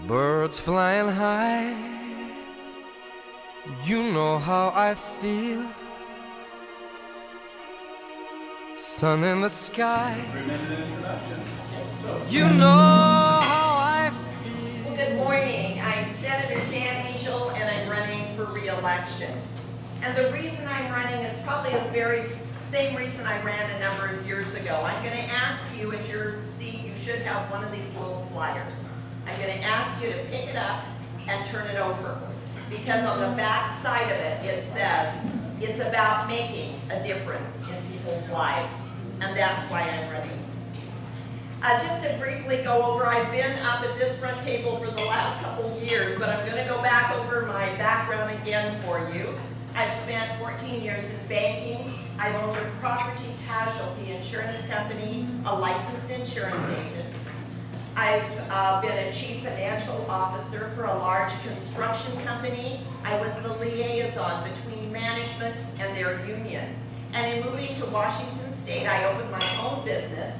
Birds flying high, you know how I feel. Sun in the sky, you know how I feel. Well, good morning. I'm Senator Jan Angel, and I'm running for re-election. And the reason I'm running is probably the very same reason I ran a number of years ago. I'm going to ask you, at your seat, you should have one of these little flyers. I'm going to ask you to pick it up and turn it over, because on the back side of it, it says it's about making a difference in people's lives, and that's why I'm running. Just to briefly go over, I've been up at this front table for the last couple years, but I'm going to go back over my background again for you. I've spent 14 years in banking. I've owned a property casualty insurance company, a licensed insurance agent. I've been a chief financial officer for a large construction company. I was the liaison between management and their union. And in moving to Washington State, I opened my own business.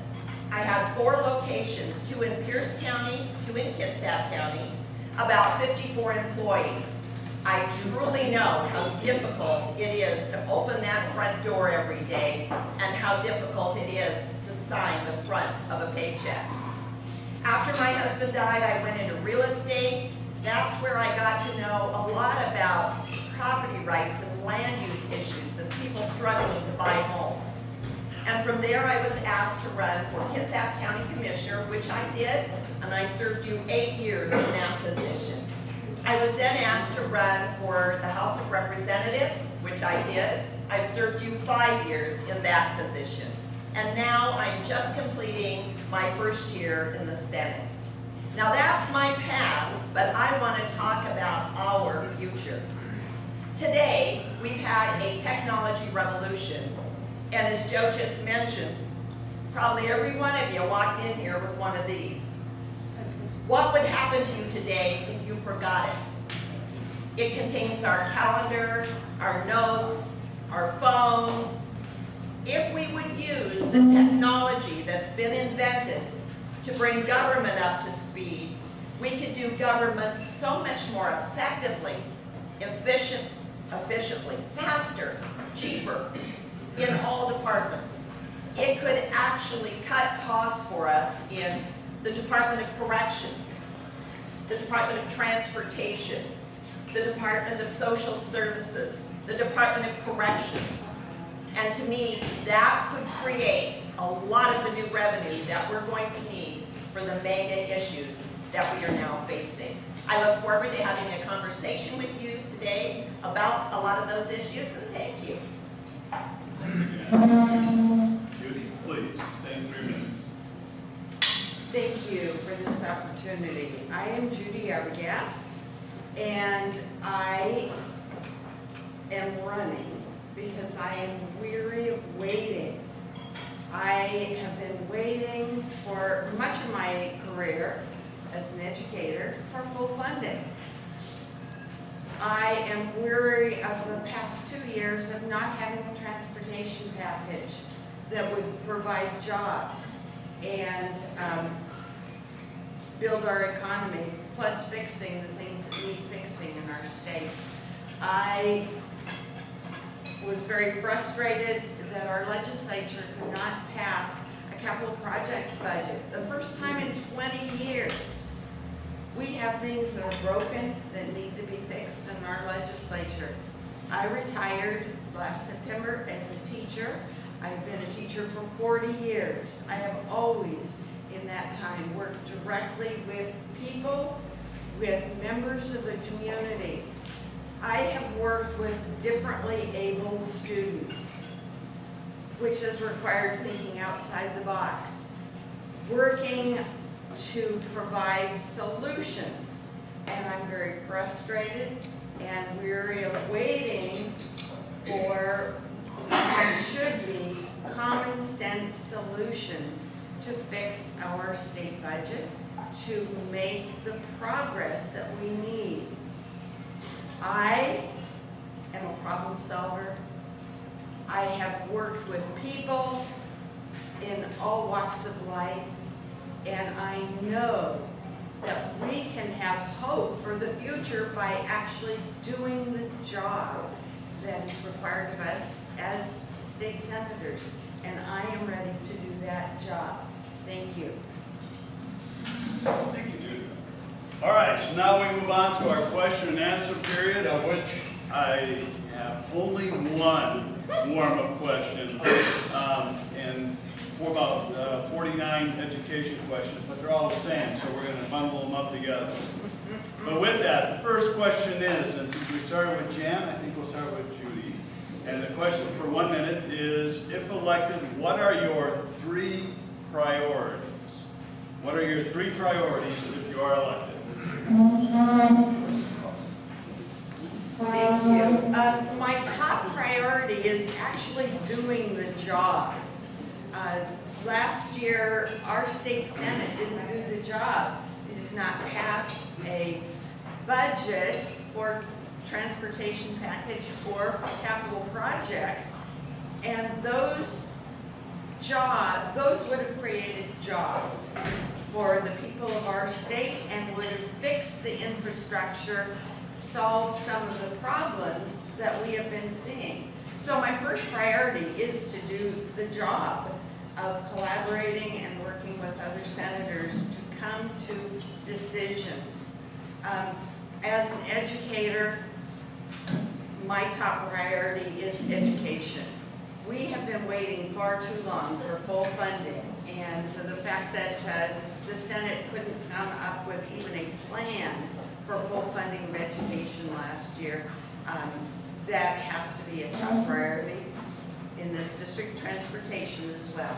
I have 4 locations, 2 in Pierce County, 2 in Kitsap County, about 54 employees. I truly know how difficult it is to open that front door every day and how difficult it is to sign the front of a paycheck. After my husband died, I went into real estate. That's where I got to know a lot about property rights and land use issues and people struggling to buy homes. And from there, I was asked to run for Kitsap County Commissioner, which I did, and I served you 8 years in that position. I was then asked to run for the House of Representatives, which I did. I've served you 5 years in that position. And now I'm just completing my first year in the Senate. Now that's my past, but I want to talk about our future. Today, we've had a technology revolution, and as Joe just mentioned, probably every one of you walked in here with one of these. What would happen to you today if you forgot it? It contains our calendar, our notes, our phone. If we would use the technology that's been invented to bring government up to speed, we could do government so much more effectively, efficiently, faster, cheaper, in all departments. It could actually cut costs for us in the Department of Corrections, the Department of Transportation, the Department of Social Services, the Department of Corrections. And to me, that could create a lot of the new revenues that we're going to need for the mega issues that we are now facing. I look forward to having a conversation with you today about a lot of those issues, and thank you. Judy, please, same 3 minutes. Thank you for this opportunity. I am Judy Arbogast, and I am running because I am weary of waiting. I have been waiting for much of my career as an educator for full funding. I am weary of the past 2 years of not having a transportation package that would provide jobs and build our economy, plus fixing the things that need fixing in our state. I was very frustrated that our legislature could not pass a capital projects budget. The first time in 20 years. We have things that are broken that need to be fixed in our legislature. I retired last September as a teacher. I've been a teacher for 40 years. I have always, in that time, worked directly with people, with members of the community. I have worked with differently abled students, which has required thinking outside the box, working to provide solutions. And I'm very frustrated and weary of waiting for what should be common sense solutions to fix our state budget, to make the progress that we need. I am a problem solver. I have worked with people in all walks of life, and I know that we can have hope for the future by actually doing the job that is required of us as state senators. And I am ready to do that job. Thank you. Thank you, Judy. All right, so now we move on to our question and answer period, of which I have only one form of question, and for about 49 education questions, but they're all the same, so we're going to bundle them up together. But with that, the first question is, and since we started with Jan, I think we'll start with Judy. And the question for 1 minute is, if elected, what are your 3 priorities? What are your 3 priorities if you are elected? Thank you. My top priority is actually doing the job. Last year, our state senate didn't do the job. They did not pass a budget for transportation package or for capital projects, and those would have created jobs for the people of our state and would have fixed the infrastructure, solved some of the problems that we have been seeing. So my first priority is to do the job of collaborating and working with other senators to come to decisions. As an educator, my top priority is education. We have been waiting far too long for full funding, and the fact that the Senate couldn't come up with even a plan for full funding of education last year, that has to be a top priority in this district. Transportation as well.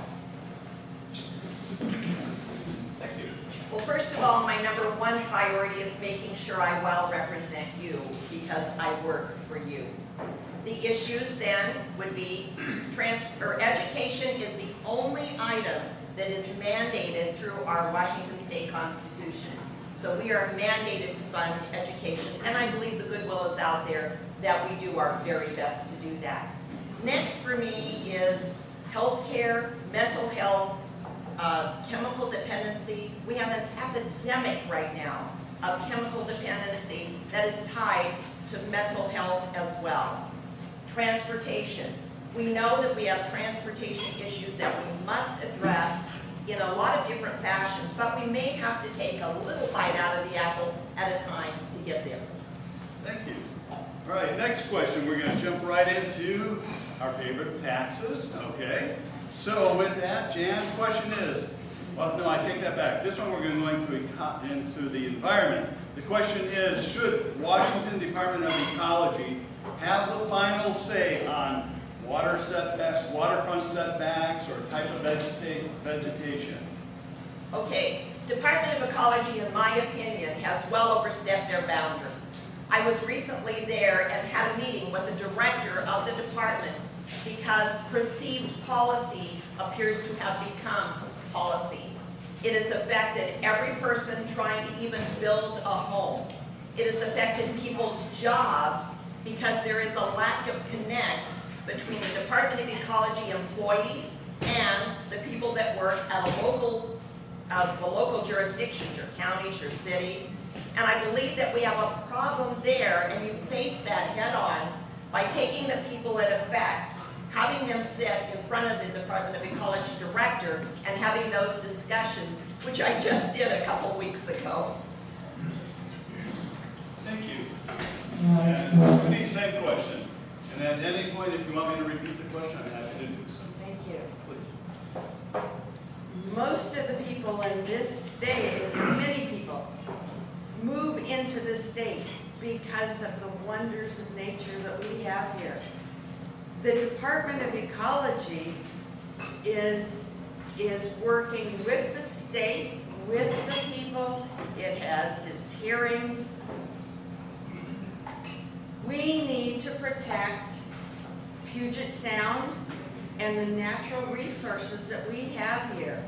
Thank you. Well, first of all, my number 1 priority is making sure I well represent you because I work for you. The issues then would be education is the only item that is mandated through our Washington State Constitution. So we are mandated to fund education, and I believe the goodwill is out there that we do our very best to do that. Next for me is healthcare, mental health, chemical dependency. We have an epidemic right now of chemical dependency that is tied to mental health as well. Transportation. We know that we have transportation issues that we must address in a lot of different fashions, but we may have to take a little bite out of the apple at a time to get there. Thank you. All right, next question. We're going to jump right into our favorite taxes. Okay. So with that, Jan, the question is, well, no, I take that back. This one we're going into the environment. The question is, should Washington Department of Ecology have the final say on water setbacks, waterfront setbacks, or type of vegetation? Okay, Department of Ecology, in my opinion, has well overstepped their boundary. I was recently there and had a meeting with the director of the department because perceived policy appears to have become policy. It has affected every person trying to even build a home. It has affected people's jobs because there is a lack of connect between the Department of Ecology employees and the people that work at the local jurisdictions, or counties, or cities. And I believe that we have a problem there, and you face that head on by taking the people it affects, having them sit in front of the Department of Ecology director and having those discussions, which I just did a couple weeks ago. Thank you. And we need the same question. And at any point, if you want me to repeat the question, I'm happy to do so. Thank you. Please. Most of the people in this state, many people, move into the state because of the wonders of nature that we have here. The Department of Ecology is working with the state, with the people. It has its hearings. We need to protect Puget Sound and the natural resources that we have here.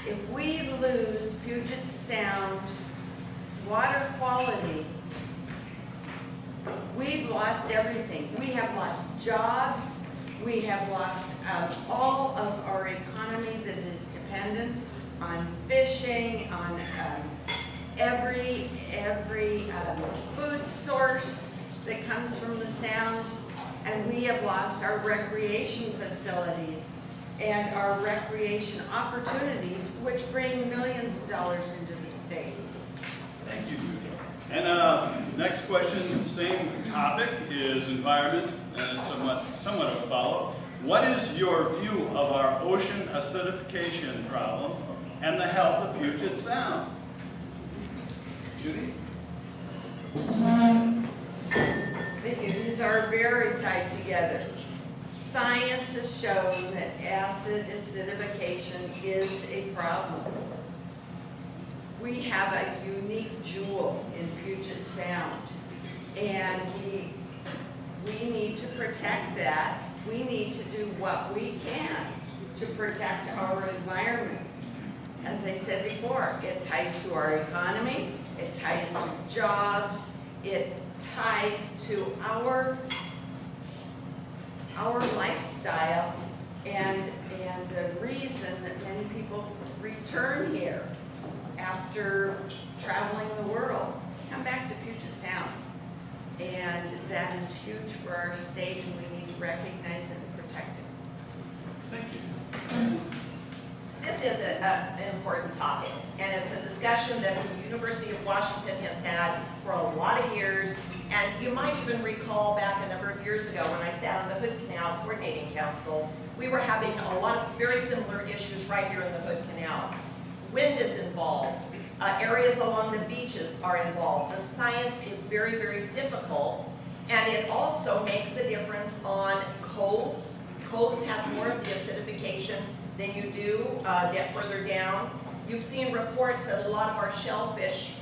If we lose Puget Sound water quality, we've lost everything. We have lost jobs. We have lost all of our economy that is dependent on fishing, on every that comes from the sound, and we have lost our recreation facilities and our recreation opportunities, which bring millions of dollars into the state. Thank you, Judy. And next question, same topic, is environment, and it's somewhat of a follow-up. What is your view of our ocean acidification problem and the health of Puget Sound? Judy? Thank you. These are very tied together. Science has shown that acid acidification is a problem. We have a unique jewel in Puget Sound, and we need to protect that. We need to do what we can to protect our environment. As I said before, it ties to our economy, it ties to jobs, it ties to our lifestyle, and the reason that many people return here after traveling the world, come back to Puget Sound. And that is huge for our state, and we need to recognize it and protect it. Thank you. This is an important topic, and it's a discussion that the University of Washington has had for a lot of years. And you might even recall back a number of years ago when I sat on the Hood Canal Coordinating Council, we were having a lot of very similar issues right here in the Hood Canal. Wind is involved. Areas along the beaches are involved. The science is very, very difficult, and it also makes a difference on coves. Coves have more of the acidification than you do further down. You've seen reports that a lot of our shellfish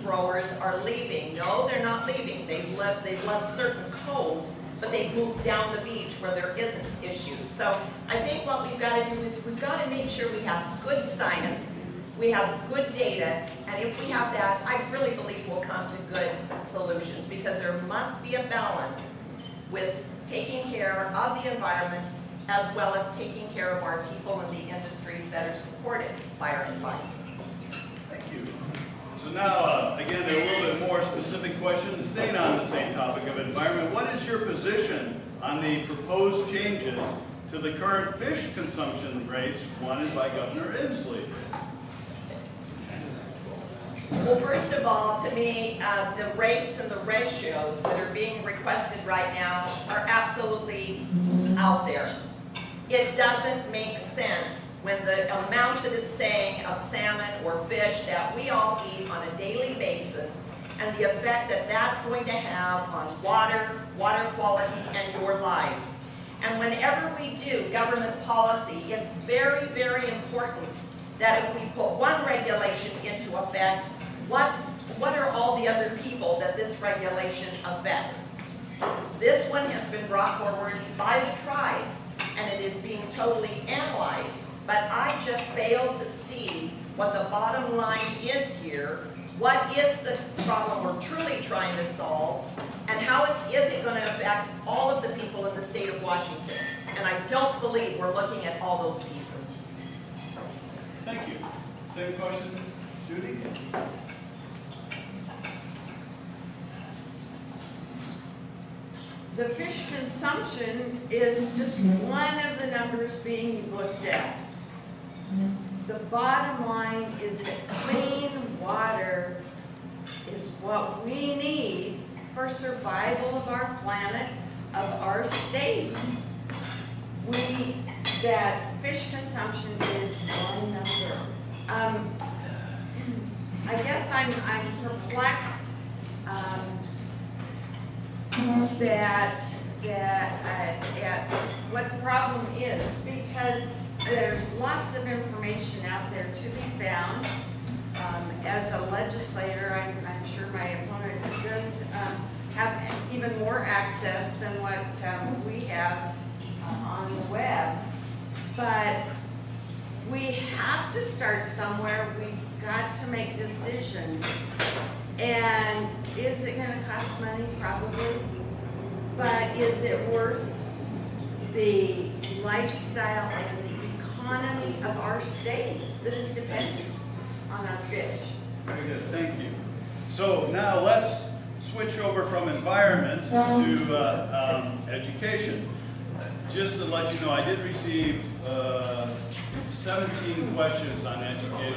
growers are leaving. No, they're not leaving. They've left certain coves, but they've moved down the beach where there isn't issues. So I think what we've got to do is we've got to make sure we have good science, we have good data, and if we have that, I really believe we'll come to good solutions, because there must be a balance with taking care of the environment as well as taking care of our people and the industries that are supported by our environment. Thank you. So now, again, a little bit more specific questions, staying on the same topic of environment. What is your position on the proposed changes to the current fish consumption rates wanted by Governor Inslee? Well, first of all, to me, the rates and the ratios that are being requested right now are absolutely out there. It doesn't make sense when the amounts that it's saying of salmon or fish that we all eat on a daily basis, and the effect that that's going to have on water quality, and your lives. And whenever we do government policy, it's very, very important that if we put one regulation into effect, what are all the other people that this regulation affects? This one has been brought forward by the tribes, and it is being totally analyzed, but I just fail to see what the bottom line is here. What is the problem we're truly trying to solve, and how is it going to affect all of the people in the state of Washington? And I don't believe we're looking at all those pieces. Thank you. Same question, Judy? The fish consumption is just one of the numbers being looked at. The bottom line is that clean water is what we need for survival of our planet, of our state. That fish consumption is one number. I guess I'm perplexed at what the problem is, because there's lots of information out there to be found. As a legislator, I'm sure my opponent does have even more access than what we have on the web. But we have to start somewhere. We've got to make decisions. And is it going to cost money? Probably. But is it worth the lifestyle and the economy of our state that is dependent on our fish? Very good, thank you. So now let's switch over from environment to education. Just to let you know, I did receive 17 questions on education.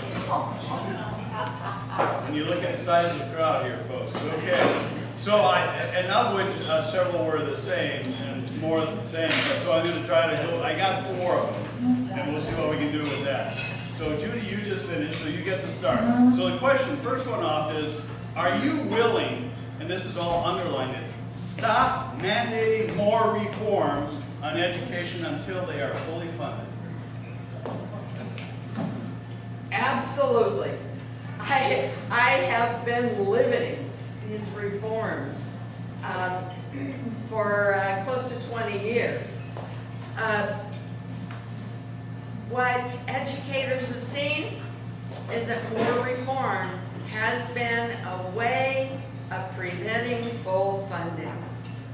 When you look at the size of the crowd here, folks. Okay. So and of which several were the same and more than the same. So I'm going to try to I got 4 of them, and we'll see what we can do with that. So Judy, you just finished, so you get to start. So the question, first one off is, are you willing, and this is all underlined, stop mandating more reforms on education until they are fully funded? Absolutely. I have been living these reforms for close to 20 years. What educators have seen is that more reform has been a way of preventing full funding.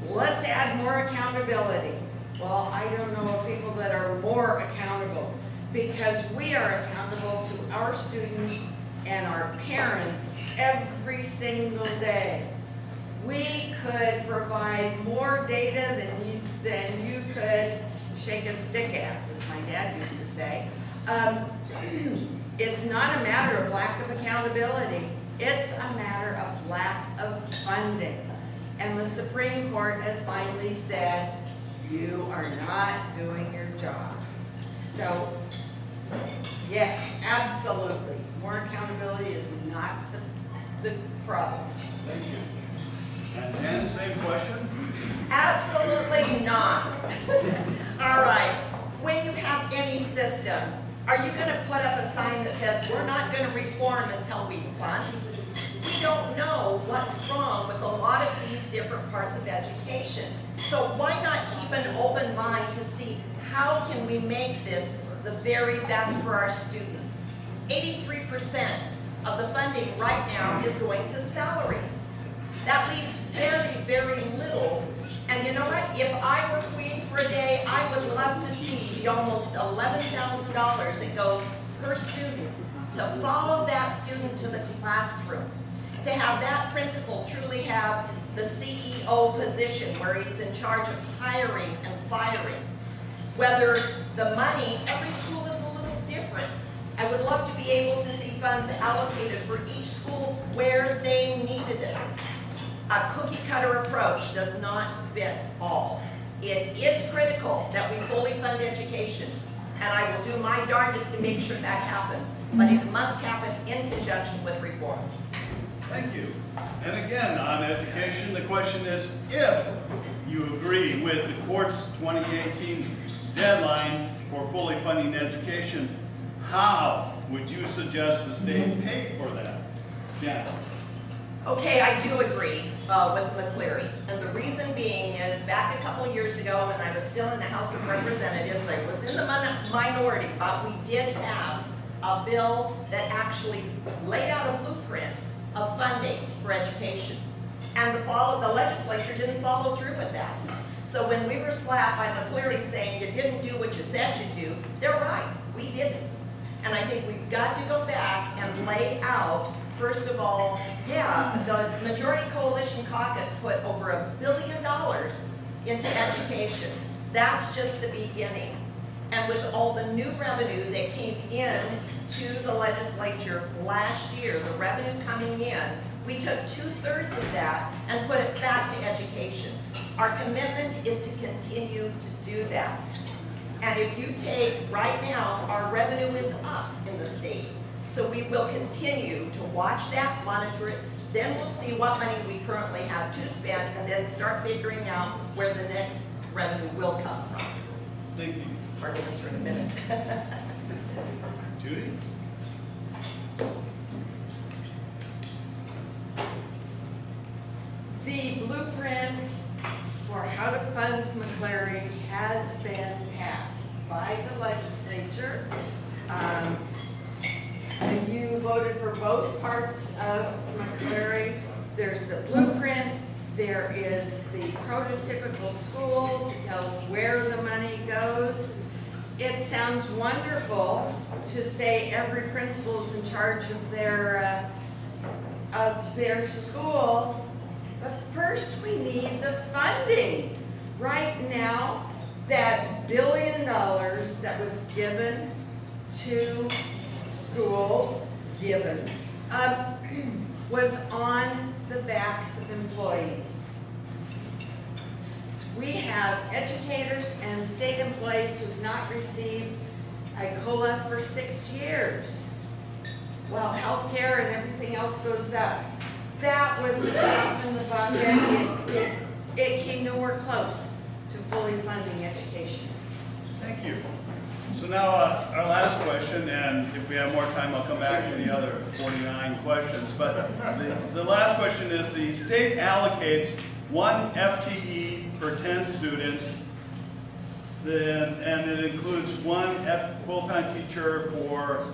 Let's add more accountability. Well, I don't know of people that are more accountable, because we are accountable to our students and our parents every single day. We could provide more data than you could shake a stick at, as my dad used to say. It's not a matter of lack of accountability. It's a matter of lack of funding. And the Supreme Court has finally said, you are not doing your job. So, yes, absolutely. More accountability is not the problem. Thank you. And Jen, same question? Absolutely not. All right, when you have any system, are you going to put up a sign that says, we're not going to reform until we fund? We don't know what's wrong with a lot of these different parts of education. So why not keep an open mind to see how can we make this the very best for our students? 83% of the funding right now is going to salaries. That leaves very, very little. And you know what? If I were queen for a day, I would love to see the almost $11,000 that goes per student to follow that student to the classroom. To have that principal truly have the CEO position where he's in charge of hiring and firing. Whether the money, every school is a little different. I would love to be able to see funds allocated for each school where they needed it. A cookie cutter approach does not fit all. It is critical that we fully fund education, and I will do my darndest to make sure that happens, but it must happen in conjunction with reform. Thank you. And again, on education, the question is, if you agree with the court's 2018 deadline for fully funding education, how would you suggest the state pay for that? Janet. Okay, I do agree with McCleary. And the reason being is back a couple years ago when I was still in the House of Representatives, I was in the minority, but we did pass a bill that actually laid out a blueprint of funding for education. And the legislature didn't follow through with that. So when we were slapped by McCleary saying you didn't do what you said you'd do, they're right, we didn't. And I think we've got to go back and lay out, first of all, yeah, the Majority Coalition Caucus put over $1 billion into education. That's just the beginning. And with all the new revenue that came in to the legislature last year, the revenue coming in, we took 2/3 of that and put it back to education. Our commitment is to continue to do that. And if you take, right now, our revenue is up in the state. So we will continue to watch that, monitor it, then we'll see what money we currently have to spend, and then start figuring out where the next revenue will come from. Thank you. Hard to answer in a minute. Judy? The blueprint for how to fund McCleary has been passed by the legislature. And you voted for both parts of McCleary. There's the blueprint, there is the prototypical schools, it tells where the money goes. It sounds wonderful to say every principal is in charge of their school, But first we need the funding. Right now, that $1 billion that was given to schools, was on the backs of employees. We have educators and state employees who've not received a COLA for 6 years, while healthcare and everything else goes up. That was a drop in the bucket. It came nowhere close to fully funding education. Thank you. So now our last question, and if we have more time, I'll come back to the other 49 questions. But the last question is, the state allocates 1 FTE per 10 students, and it includes 1 full-time teacher for,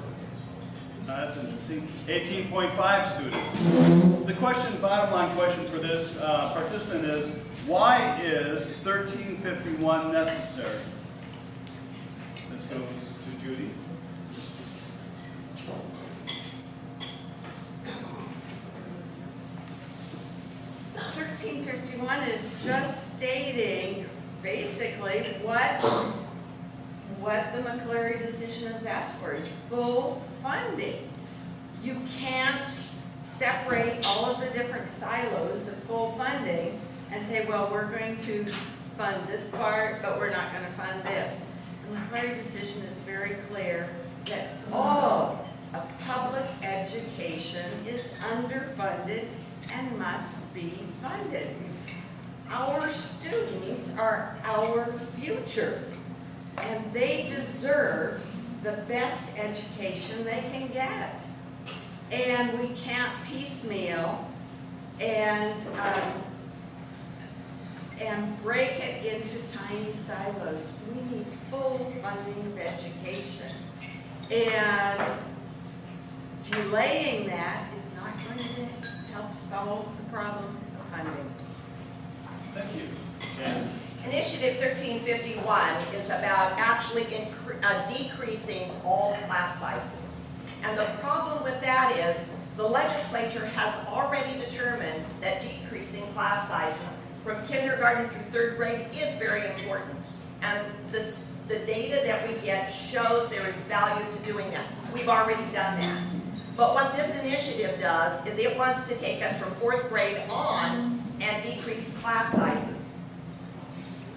that's interesting, 18.5 students. The question, bottom line question for this participant is, why is 1351 necessary? This goes to Judy. $13.51 is just stating basically what the McCleary decision has asked for, is full funding. You can't separate all of the different silos of full funding and say, well, we're going to fund this part, but we're not going to fund this. The McCleary decision is very clear that all of public education is underfunded and must be funded. Our students are our future, and they deserve the best education they can get. And we can't piecemeal and break it into tiny silos. We need full funding of education. And delaying that is not going to help solve the problem of funding. Thank you. Jan? Initiative 1351 is about actually decreasing all class sizes. And the problem with that is the legislature has already determined that decreasing class sizes from kindergarten through 3rd grade is very important. And the data that we get shows there is value to doing that. We've already done that. But what this initiative does is it wants to take us from 4th grade on and decrease class sizes.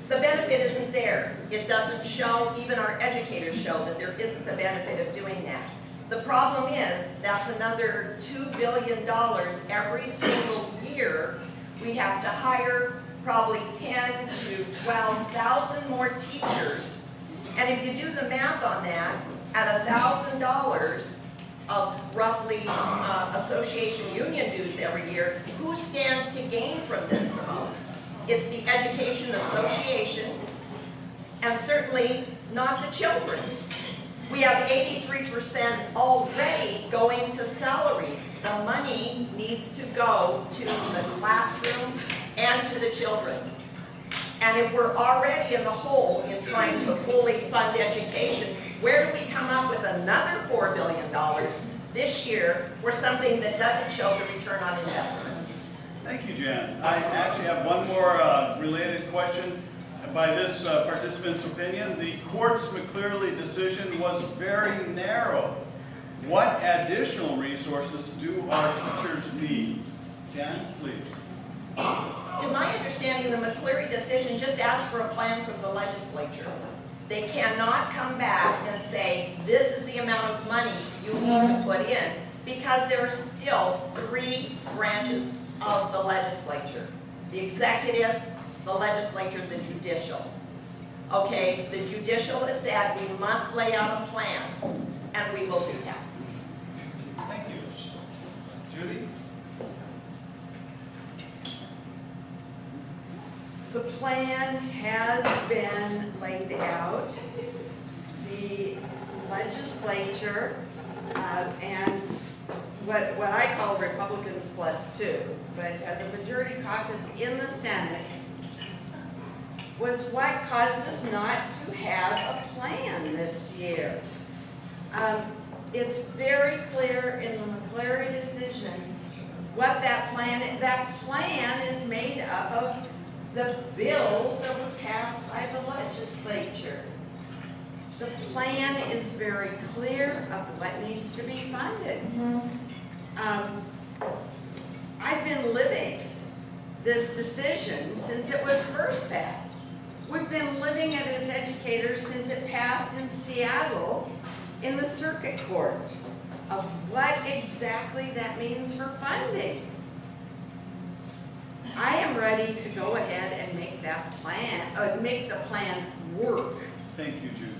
The benefit isn't there. It doesn't show, even our educators show that there isn't the benefit of doing that. The problem is that's another $2 billion every single year. We have to hire probably 10 to 12,000 more teachers. And if you do the math on that, at $1,000 of roughly association union dues every year, who stands to gain from this the most? It's the Education Association, and certainly not the children. We have 83% already going to salaries. The money needs to go to the classroom and to the children. And if we're already in the hole in trying to fully fund education, where do we come up with another $4 billion this year for something that doesn't show the return on investment? Thank you, Jan. I actually have one more related question. By this participant's opinion, the court's McCleary decision was very narrow. What additional resources do our teachers need? Jan, please. To my understanding, the McCleary decision just asked for a plan from the legislature. They cannot come back and say, this is the amount of money you need to put in, because there are still 3 branches of the legislature: the executive, the legislature, the judicial. Okay, the judicial has said we must lay out a plan, and we will do that. Thank you. Judy? The plan has been laid out. The legislature and what I call Republicans +2, but the majority caucus in the Senate was what caused us not to have a plan this year. It's very clear in the McCleary decision what that plan is made up of the bills that were passed by the legislature. The plan is very clear of what needs to be funded. I've been living this decision since it was first passed. We've been living it as educators since it passed in Seattle in the circuit court of what exactly that means for funding. I am ready to go ahead and make that plan, make the plan work. Thank you, Judy.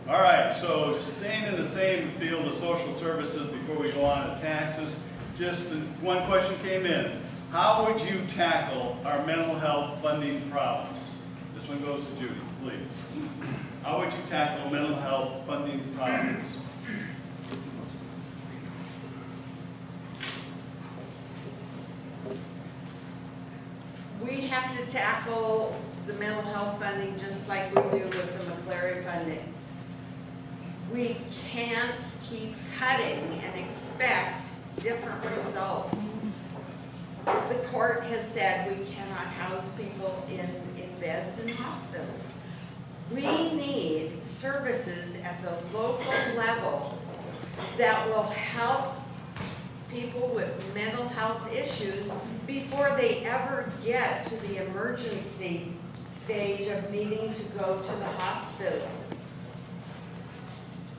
All right, so staying in the same field of social services before we go on to taxes, just one question came in. How would you tackle our mental health funding problems? This one goes to Judy, please. How would you tackle mental health funding problems? We have to tackle the mental health funding just like we do with the McClary funding. We can't keep cutting and expect different results. The court has said we cannot house people in beds in hospitals. We need services at the local level that will help people with mental health issues before they ever get to the emergency stage of needing to go to the hospital.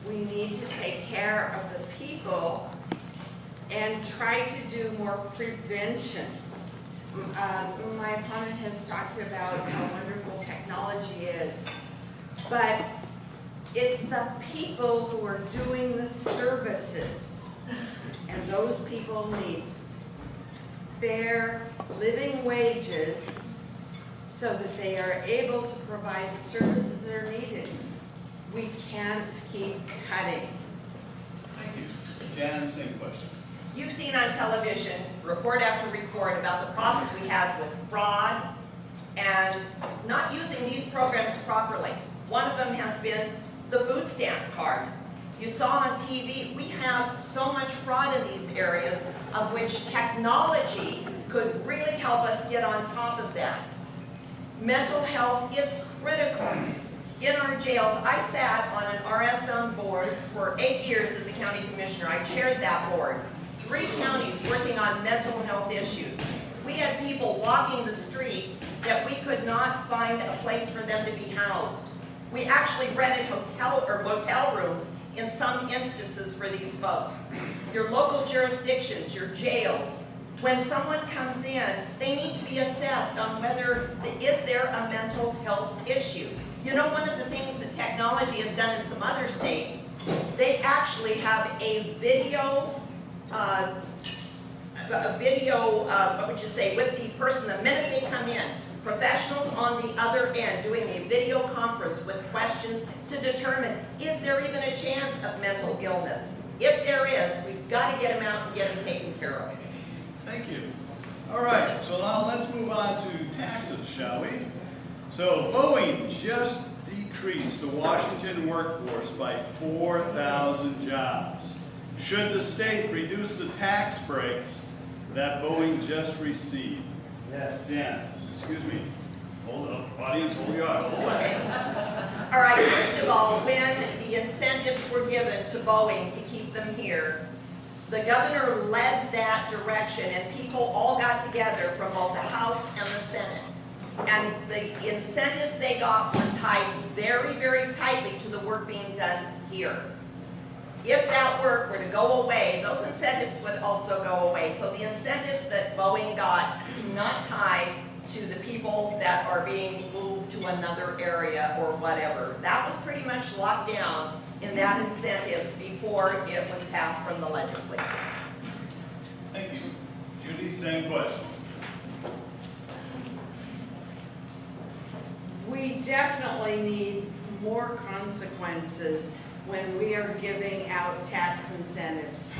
We need to take care of the people and try to do more prevention. My opponent has talked about how wonderful technology is, but it's the people who are doing the services, and those people need fair living wages so that they are able to provide the services that are needed. We can't keep cutting. Thank you. Jan, same question. You've seen on television, report after report, about the problems we have with fraud and not using these programs properly. One of them has been the food stamp card. You saw on TV, we have so much fraud in these areas of which technology could really help us get on top of that. Mental health is critical. In our jails, I sat on an RSM board for 8 years as a county commissioner. I chaired that board. 3 counties working on mental health issues. We had people walking the streets that we could not find a place for them to be housed. We actually rented hotel or motel rooms in some instances for these folks. Your local jurisdictions, your jails, when someone comes in, they need to be assessed on whether is there a mental health issue. You know, one of the things that technology has done in some other states, they actually have a video, what would you say, with the person the minute they come in. Professionals on the other end doing a video conference with questions to determine, is there even a chance of mental illness? If there is, we've got to get them out and get them taken care of. Thank you. All right, so now let's move on to taxes, shall we? So Boeing just decreased the Washington workforce by 4,000 jobs. Should the state reduce the tax breaks that Boeing just received? Yes. Dan, excuse me. Hold up. Audience, hold your eye. Hold Okay. All right, first of all, when the incentives were given to Boeing to keep them here, the governor led that direction and people all got together from both the House and the Senate. And the incentives they got were tied very, very tightly to the work being done here. If that work were to go away, those incentives would also go away. So the incentives that Boeing got do not tie to the people that are being moved to another area or whatever. That was pretty much locked down in that incentive before it was passed from the legislature. Thank you. Judy, same question. We definitely need more consequences when we are giving out tax incentives.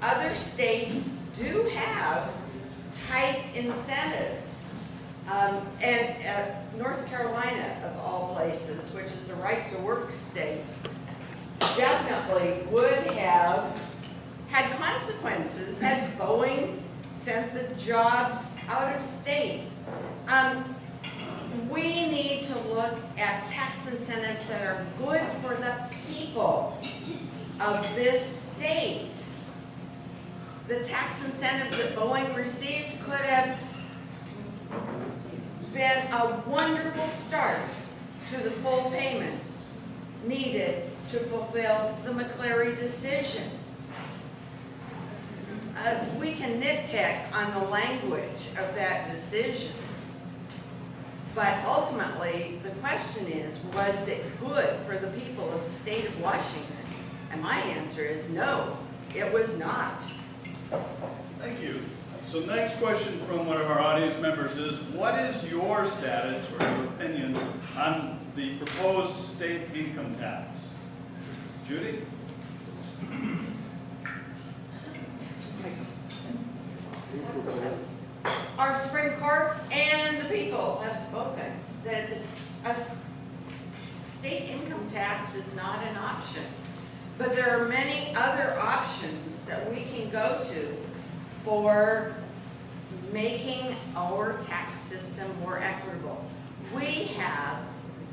Other states do have tight incentives. North Carolina, of all places, which is a right-to-work state, definitely would have had consequences had Boeing sent the jobs out of state. We need to look at tax incentives that are good for the people of this state. The tax incentives that Boeing received could have been a wonderful start to the full payment needed to fulfill the McCleary decision. We can nitpick on the language of that decision, but ultimately the question is, was it good for the people of the state of Washington? And my answer is no, it was not. Thank you. So next question from one of our audience members is, what is your status or your opinion on the proposed state income tax? Judy? Our Supreme Court and the people have spoken that a state income tax is not an option. But there are many other options that we can go to for making our tax system more equitable. We have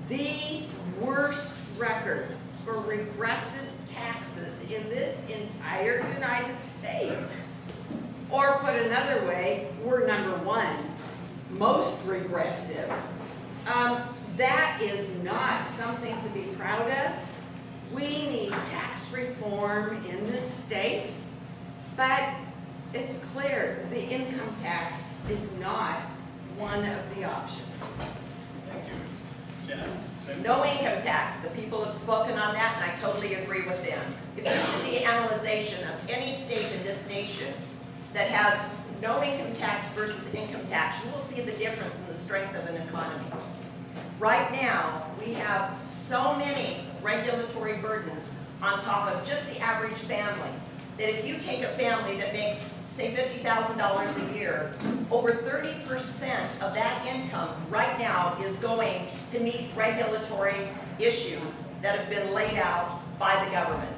the worst record for regressive taxes in this entire United States. Or put another way, we're number one, most regressive. That is not something to be proud of. We need tax reform in this state, but it's clear the income tax is not one of the options. Thank you. Jen? Same. No income tax. The people have spoken on that, and I totally agree with them. If you look at the analyzation of any state in this nation that has no income tax versus income tax, you will see the difference in the strength of an economy. Right now, we have so many regulatory burdens on top of just the average family, that if you take a family that makes, say, $50,000 a year, over 30% of that income right now is going to meet regulatory issues that have been laid out by the government.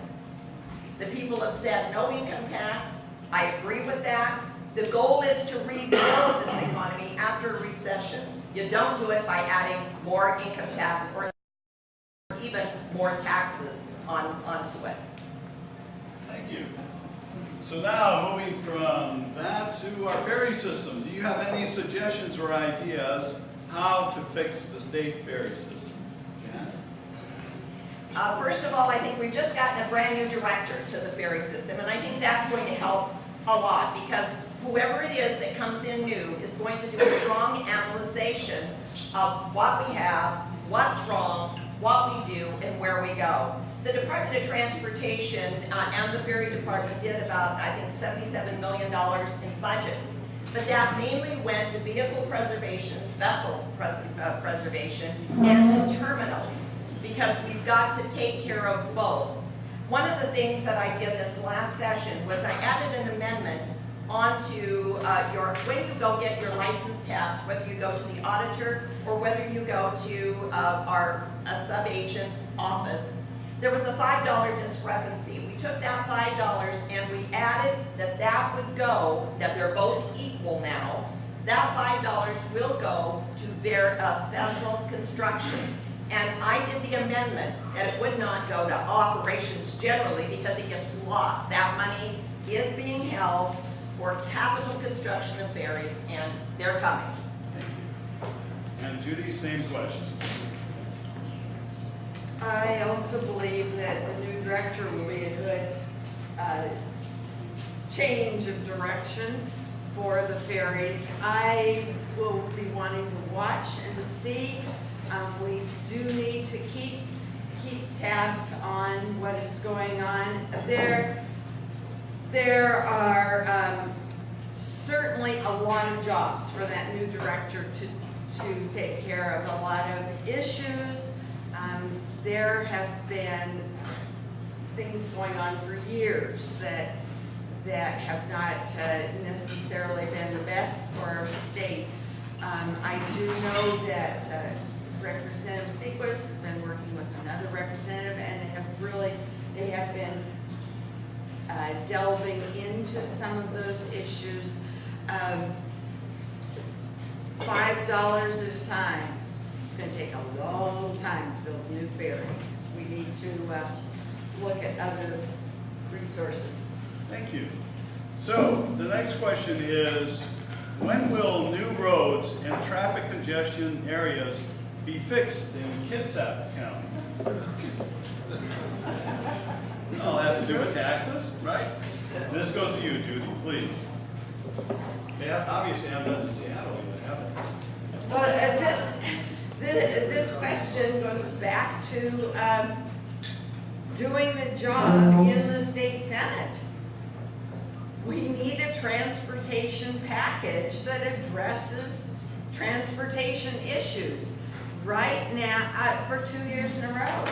The people have said no income tax. I agree with that. The goal is to rebuild this economy after a recession. You don't do it by adding more income tax or even more taxes onto it. Thank you. So now, moving from that to our ferry system, do you have any suggestions or ideas how to fix the state ferry system? Jan? First of all, I think we've just gotten a brand new director to the ferry system, and I think that's going to help a lot, because whoever it is that comes in new is going to do a strong analyzation of what we have, what's wrong, what we do, and where we go. The Department of Transportation and the Ferry Department did about, I think, $77 million in budgets. But that mainly went to vehicle preservation, vessel preservation, and to terminals, because we've got to take care of both. One of the things that I did this last session was I added an amendment onto when you go get your license tabs, whether you go to the auditor or whether you go to a sub-agent office, there was a $5 discrepancy. We took that $5 and we added that would go, that they're both equal now, that $5 will go to their vessel construction. And I did the amendment that it would not go to operations generally because it gets lost. That money is being held for capital construction of ferries, and they're coming. Thank you. And Judy, same question. I also believe that the new director will be a good change of direction for the ferries. I will be wanting to watch and see. We do need to keep tabs on what is going on. There are certainly a lot of jobs for that new director to take care of, a lot of issues. There have been things going on for years that have not necessarily been the best for our state. I do know that Representative Sequist has been working with another representative, and they have been delving into some of those issues. It's $5 at a time. It's going to take a long time to build a new ferry. We need to look at other resources. Thank you. So the next question is, when will new roads and traffic congestion areas be fixed in Kitsap County? Oh, that has to do with taxes, right? This goes to you, Judy, please. Yeah, obviously I'm not in Seattle, even have it. Well, this question goes back to doing the job in the state senate. We need a transportation package that addresses transportation issues. Right now, for 2 years in a row,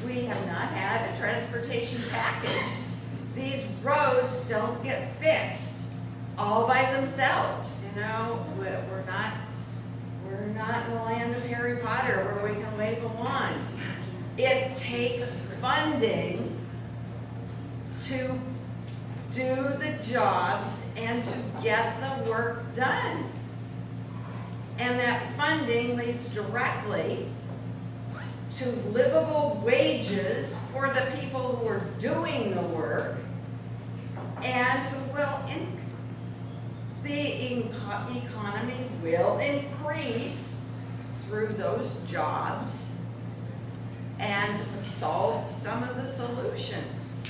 we have not had a transportation package. These roads don't get fixed all by themselves. You know, we're not in the land of Harry Potter where we can wave a wand. It takes funding to do the jobs and to get the work done. And that funding leads directly to livable wages for the people who are doing the work and who will, the economy will increase through those jobs and solve some of the solutions.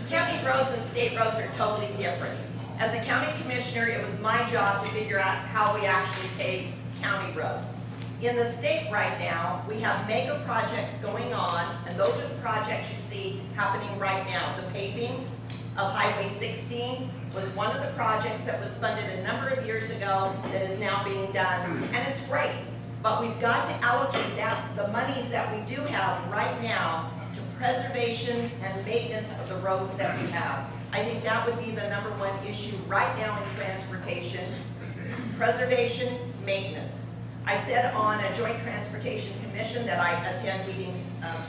County roads and state roads are totally different. As a county commissioner, it was my job to figure out how we actually pay county roads. In the state right now, we have mega projects going on, and those are the projects you see happening right now. The paving of Highway 16 was one of the projects that was funded a number of years ago that is now being done, and it's great. But we've got to allocate the monies that we do have right now to preservation and maintenance of the roads that we have. I think that would be the number one issue right now in transportation: preservation, maintenance. I said on a joint transportation commission that I attend meetings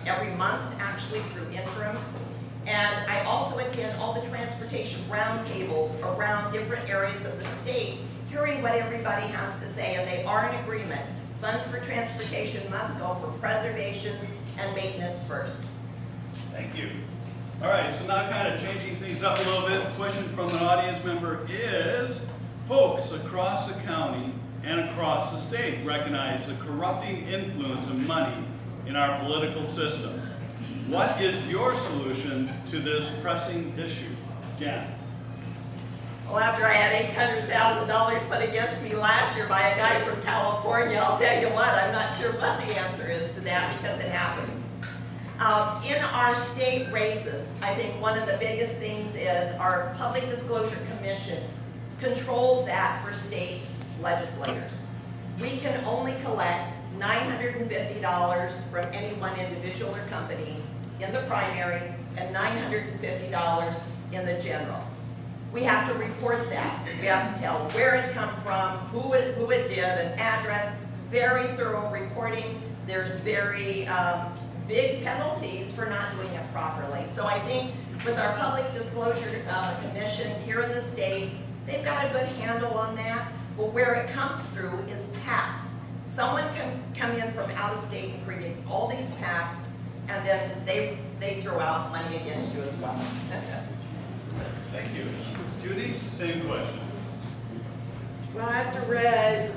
every month, actually through interim. And I also attend all the transportation roundtables around different areas of the state, hearing what everybody has to say, and they are in agreement. Funds for transportation must go for preservations and maintenance first. Thank you. All right, so now kind of changing things up a little bit. Question from an audience member is, folks across the county and across the state recognize the corrupting influence of money in our political system. What is your solution to this pressing issue? Jan? Well, after I had $800,000 put against me last year by a guy from California, I'll tell you what, I'm not sure what the answer is to that because it happens. In our state races, I think one of the biggest things is our Public Disclosure Commission controls that for state legislators. We can only collect $950 from any one individual or company in the primary and $950 in the general. We have to report that. We have to tell where it come from, who it did, an address, very thorough reporting. There's very big penalties for not doing it properly. So I think with our Public Disclosure Commission here in the state, they've got a good handle on that. But where it comes through is PACs. Someone can come in from out of state and create all these PACs, and then they throw out money against you as well. Thank you. Judy, same question. Well, after read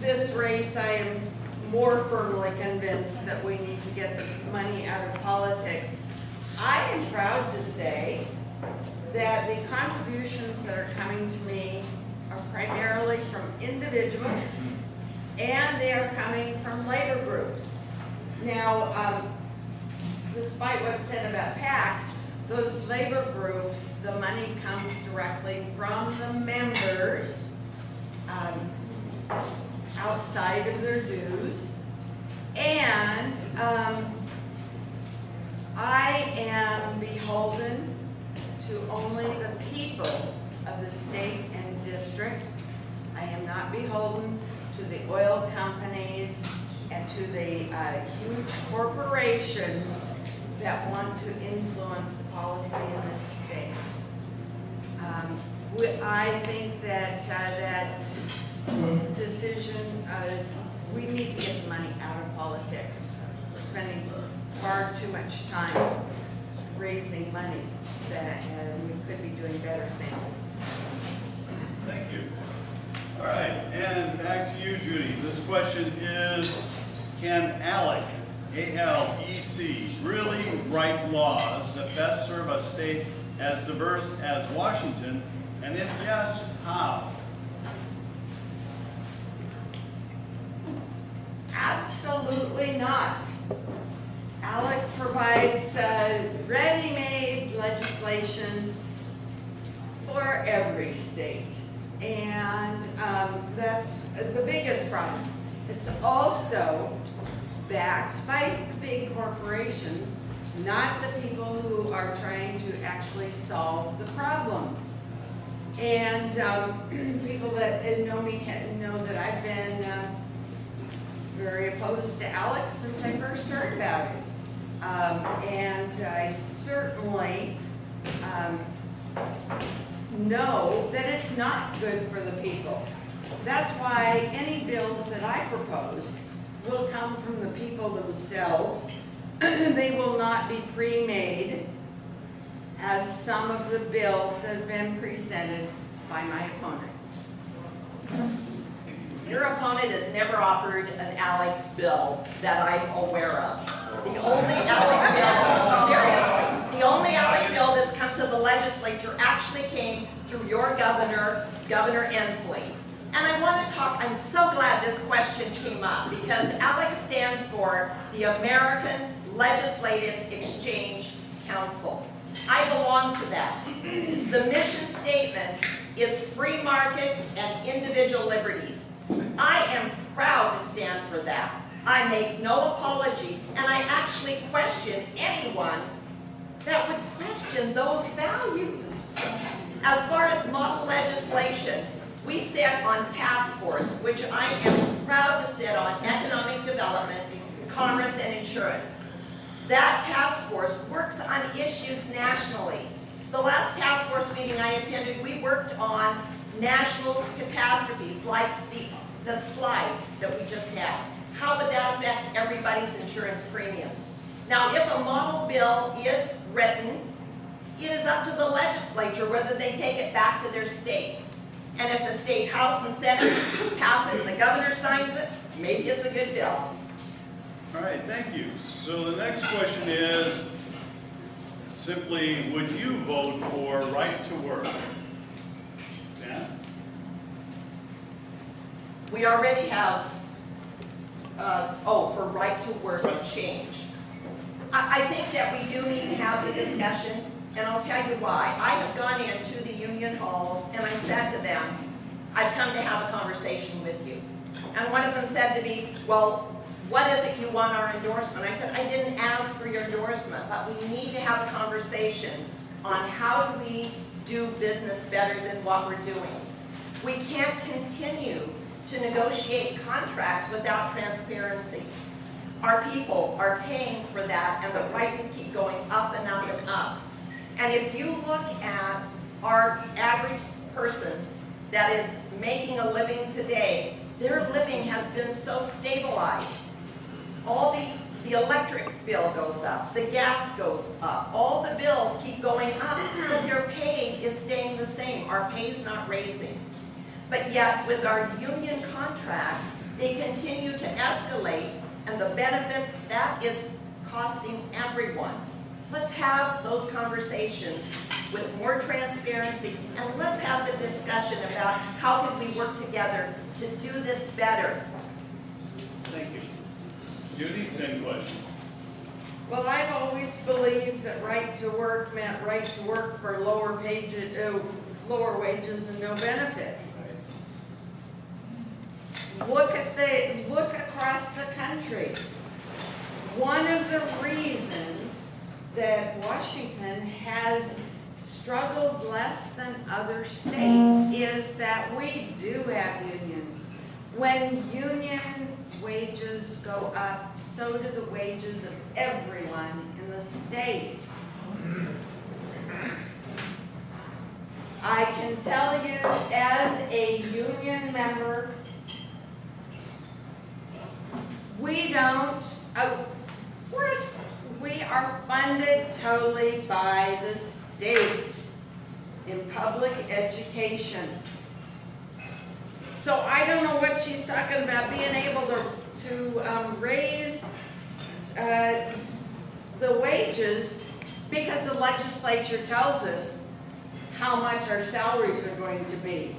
this race, I am more firmly convinced that we need to get the money out of politics. I am proud to say that the contributions that are coming to me are primarily from individuals, and they are coming from labor groups. Now, despite what's said about PACs, those labor groups, the money comes directly from the members outside of their dues. And I am beholden to only the people of the state and district. I am not beholden to the oil companies and to the huge corporations that want to influence policy in this state. I think that that decision, we need to get the money out of politics. We're spending far too much time raising money that we could be doing better things. Thank you. All right, and back to you, Judy. This question is, can ALEC, A-L-E-C, really write laws that best serve a state as diverse as Washington? And if yes, how? Absolutely not. ALEC provides ready-made legislation for every state. And that's the biggest problem. It's also backed by big corporations, not the people who are trying to actually solve the problems. And people that know me know that I've been very opposed to ALEC since I first heard about it. And I certainly know that it's not good for the people. That's why any bills that I propose will come from the people themselves. They will not be pre-made, as some of the bills have been presented by my opponent. Your opponent has never offered an ALEC bill that I'm aware of. The only ALEC bill, seriously, the only ALEC bill that's come to the legislature actually came through your governor, Governor Inslee. And I want to talk, I'm so glad this question came up, because ALEC stands for the American Legislative Exchange Council. I belong to that. The mission statement is free market and individual liberties. I am proud to stand for that. I make no apology, and I actually question anyone that would question those values. As far as model legislation, we sit on task force, which I am proud to sit on, economic development, commerce, and insurance. That task force works on issues nationally. The last task force meeting I attended, we worked on national catastrophes like the slide that we just had. How would that affect everybody's insurance premiums? Now, if a model bill is written, it is up to the legislature whether they take it back to their state. And if the state house and senate pass it and the governor signs it, maybe it's a good bill. All right, thank you. So the next question is simply, would you vote for right to work? Jan? We already have, for right to work and change. I think that we do need to have the discussion, and I'll tell you why. I have gone into the union halls and I said to them, I've come to have a conversation with you. And one of them said to me, well, what is it you want our endorsement? I said, I didn't ask for your endorsement, but we need to have a conversation on how do we do business better than what we're doing. We can't continue to negotiate contracts without transparency. Our people are paying for that, and the prices keep going up and up and up. And if you look at our average person that is making a living today, their living has been so stabilized. All the electric bill goes up, the gas goes up, all the bills keep going up, but their pay is staying the same. Our pay is not raising. But yet, with our union contracts, they continue to escalate, and the benefits, that is costing everyone. Let's have those conversations with more transparency, and let's have the discussion about how can we work together to do this better. Thank you. Judy, same question. Well, I've always believed that right to work meant right to work for lower wages and no benefits. Look across the country. One of the reasons that Washington has struggled less than other states is that we do have unions. When union wages go up, so do the wages of everyone in the state. I can tell you as a union member, we don't, we are funded totally by the state in public education. So I don't know what she's talking about, being able to raise the wages because the legislature tells us how much our salaries are going to be.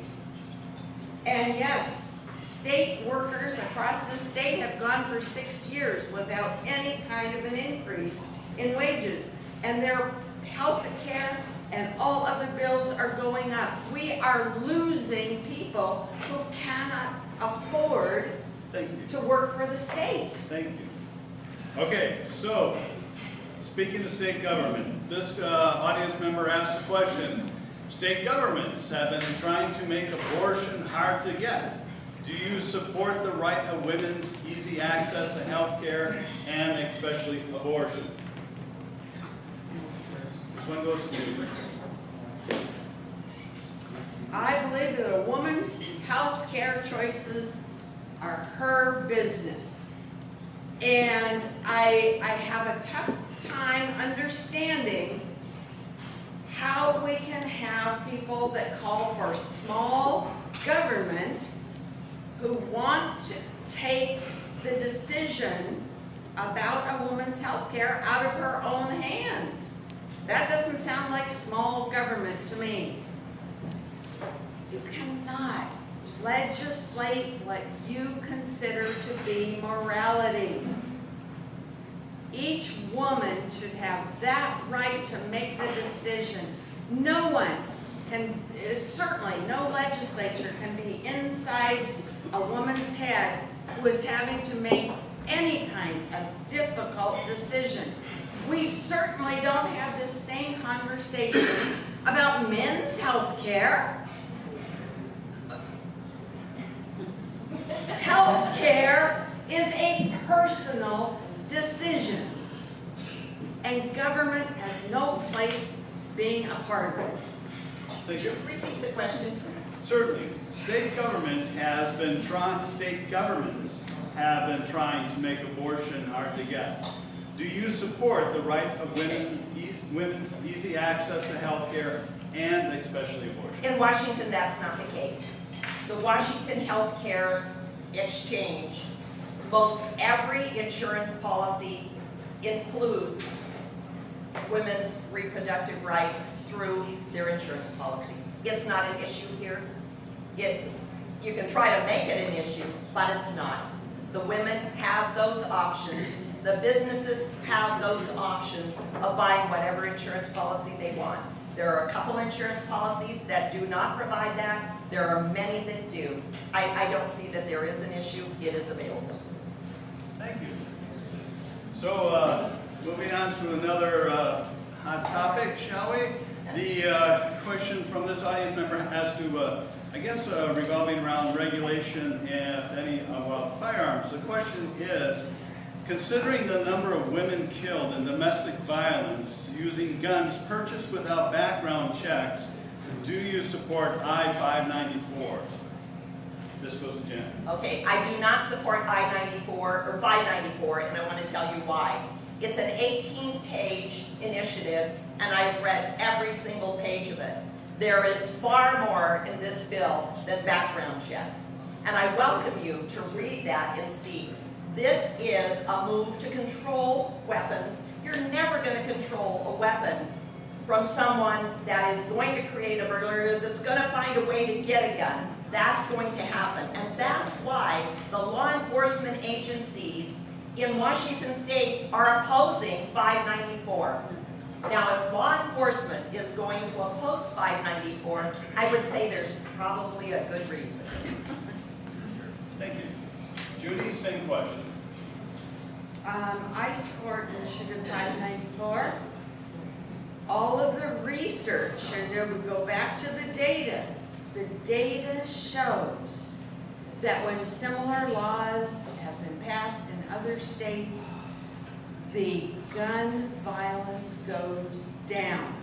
And yes, state workers across the state have gone for 6 years without any kind of an increase in wages. And their health care and all other bills are going up. We are losing people who cannot afford Thank you. to work for the state. Thank you. Okay, so, speaking of state government, this audience member asked a question. State governments have been trying to make abortion hard to get. Do you support the right of women's easy access to health care and especially abortion? This one goes to you. I believe that a woman's health care choices are her business. And I have a tough time understanding how we can have people that call for small government who want to take the decision about a woman's health care out of her own hands. That doesn't sound like small government to me. You cannot legislate what you consider to be morality. Each woman should have that right to make the decision. No one can, certainly no legislature can be inside a woman's head who is having to make any kind of difficult decision. We certainly don't have this same conversation about men's health care. Health care is a personal decision, and government has no place being a part of it. Thank you. Repeat the question. Certainly, state governments have been trying to make abortion hard to get. Do you support the right of women's easy access to health care and especially abortion? In Washington, that's not the case. The Washington Health Care Exchange, most every insurance policy includes women's reproductive rights through their insurance policy. It's not an issue here. You can try to make it an issue, but it's not. The women have those options. The businesses have those options of buying whatever insurance policy they want. There are a couple insurance policies that do not provide that. There are many that do. I don't see that there is an issue. It is available. Thank you. So, moving on to another hot topic, shall we? The question from this audience member has to, I guess, revolving around regulation and any of firearms. The question is, considering the number of women killed in domestic violence using guns purchased without background checks, do you support I-594? This goes to Jen. Okay, I do not support I-94 or 594, and I want to tell you why. It's an 18-page initiative, and I've read every single page of it. There is far more in this bill than background checks, and I welcome you to read that and see. This is a move to control weapons. You're never going to control a weapon from someone that is going to create a burglary, that's going to find a way to get a gun. That's going to happen. And that's why the law enforcement agencies in Washington State are opposing 594. Now, if law enforcement is going to oppose 594, I would say there's probably a good reason. Thank you. Judy, same question. I support Initiative 594. All of the research, and then we go back to the data shows that when similar laws have been passed in other states, the gun violence goes down.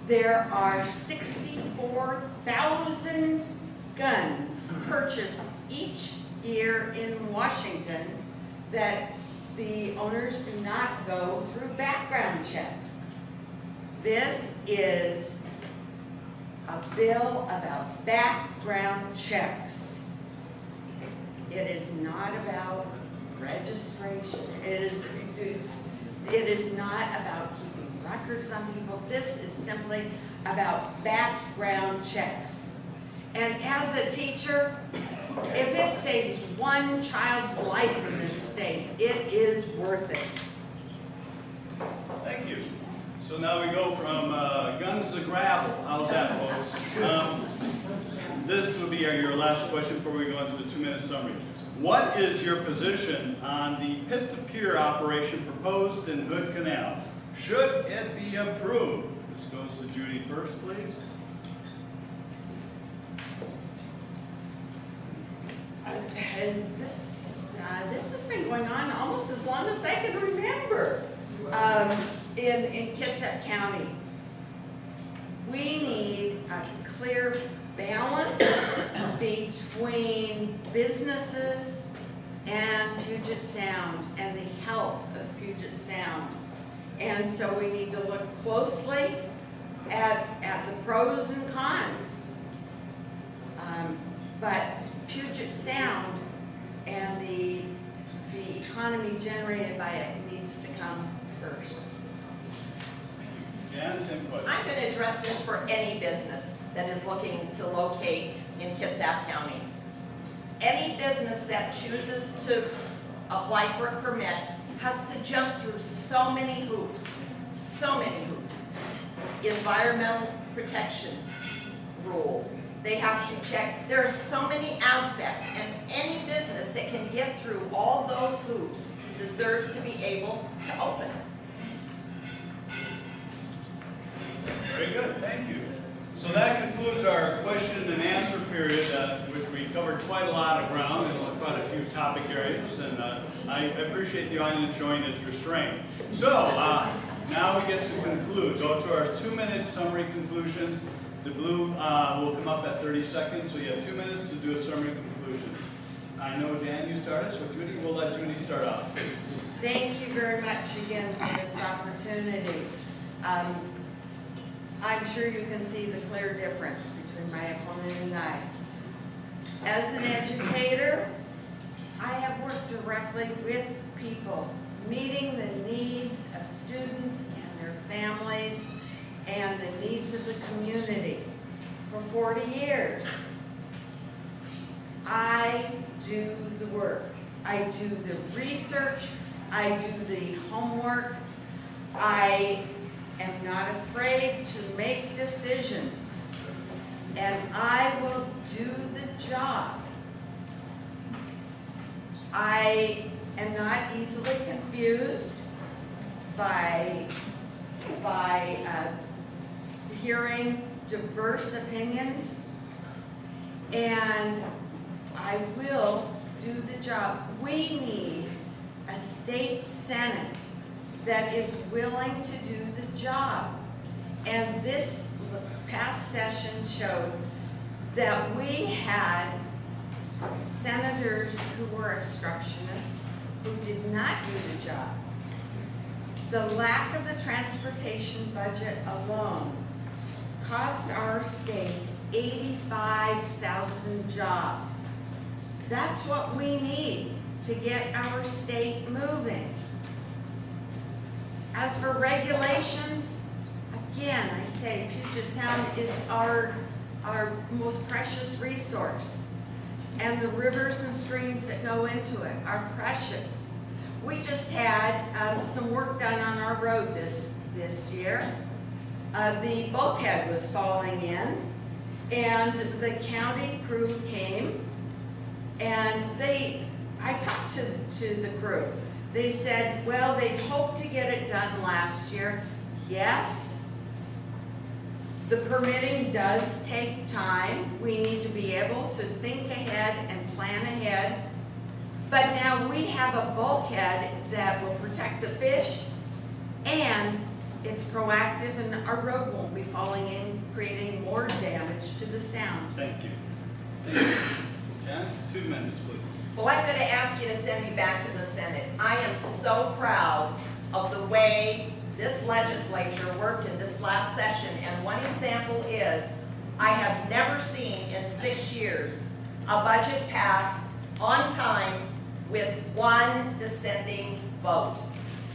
There are 64,000 guns purchased each year in Washington that the owners do not go through background checks. This is a bill about background checks. It is not about registration. It is not about keeping records on people. This is simply about background checks. And as a teacher, if it saves one child's life in this state, it is worth it. Thank you. So now we go from guns to gravel. How's that, folks? This will be your last question before we go into the 2-minute summary. What is your position on the pit-to-pier operation proposed in Hood Canal? Should it be approved? This goes to Judy first, please. This has been going on almost as long as I can remember in Kitsap County. We need a clear balance between businesses and Puget Sound and the health of Puget Sound. And so we need to look closely at the pros and cons. But Puget Sound and the economy generated by it needs to come first. Jan, same question. I'm going to address this for any business that is looking to locate in Kitsap County. Any business that chooses to apply for a permit has to jump through so many hoops. Environmental protection rules. They have to check. There are so many aspects, and any business that can get through all those hoops deserves to be able to open. Very good, thank you. So that concludes our question and answer period, which we covered quite a lot of ground and quite a few topic areas, and I appreciate the audience showing its restraint. So now we get to conclude. Go to our 2-minute summary conclusions. The blue will come up at 30 seconds, so you have 2 minutes to do a summary conclusion. I know, Jan, you started, so Judy, we'll let Judy start off. Thank you very much again for this opportunity. I'm sure you can see the clear difference between my opponent and I. As an educator, I have worked directly with people, meeting the needs of students and their families and the needs of the community for 40 years. I do the work. I do the research. I do the homework. I am not afraid to make decisions, and I will do the job. I am not easily confused by hearing diverse opinions, and I will do the job. We need a state senate that is willing to do the job. And this past session showed that we had senators who were obstructionists who did not do the job. The lack of the transportation budget alone cost our state 85,000 jobs. That's what we need to get our state moving. As for regulations, again, I say Puget Sound is our most precious resource. And the rivers and streams that go into it are precious. We just had some work done on our road this year. The bulkhead was falling in, and the county crew came, and I talked to the crew. They said, well, they'd hoped to get it done last year. Yes, The permitting does take time. We need to be able to think ahead and plan ahead. But now we have a bulkhead that will protect the fish, and it's proactive, and our road won't be falling in, creating more damage to the sound. Thank you. Thank you. Jan, 2 minutes, please. Well, I'm going to ask you to send me back to the Senate. I am so proud of the way this legislature worked in this last session, and one example is I have never seen in 6 years a budget passed on time with one dissenting vote.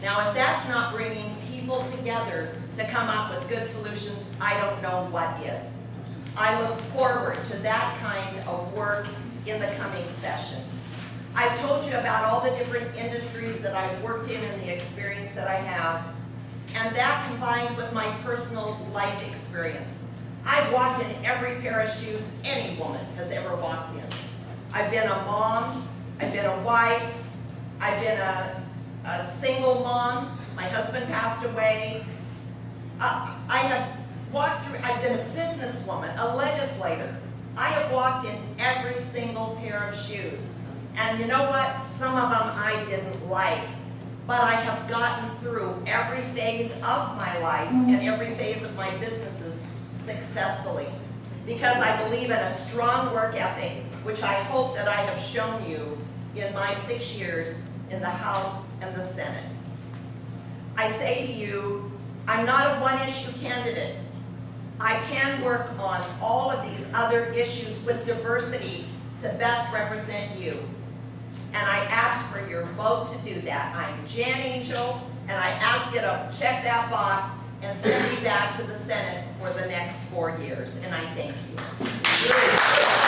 Now, if that's not bringing people together to come up with good solutions, I don't know what is. I look forward to that kind of work in the coming session. I've told you about all the different industries that I've worked in and the experience that I have, and that combined with my personal life experience. I've walked in every pair of shoes any woman has ever walked in. I've been a mom, I've been a wife, I've been a single mom, my husband passed away. I have walked through, I've been a businesswoman, a legislator. I have walked in every single pair of shoes. And you know what? Some of them I didn't like, but I have gotten through every phase of my life and every phase of my businesses successfully, because I believe in a strong work ethic, which I hope that I have shown you in my 6 years in the House and the Senate. I say to you, I'm not a one-issue candidate. I can work on all of these other issues with diversity to best represent you. And I ask for your vote to do that. I'm Jan Angel, and I ask you to check that box and send me back to the Senate for the next 4 years, and I thank you.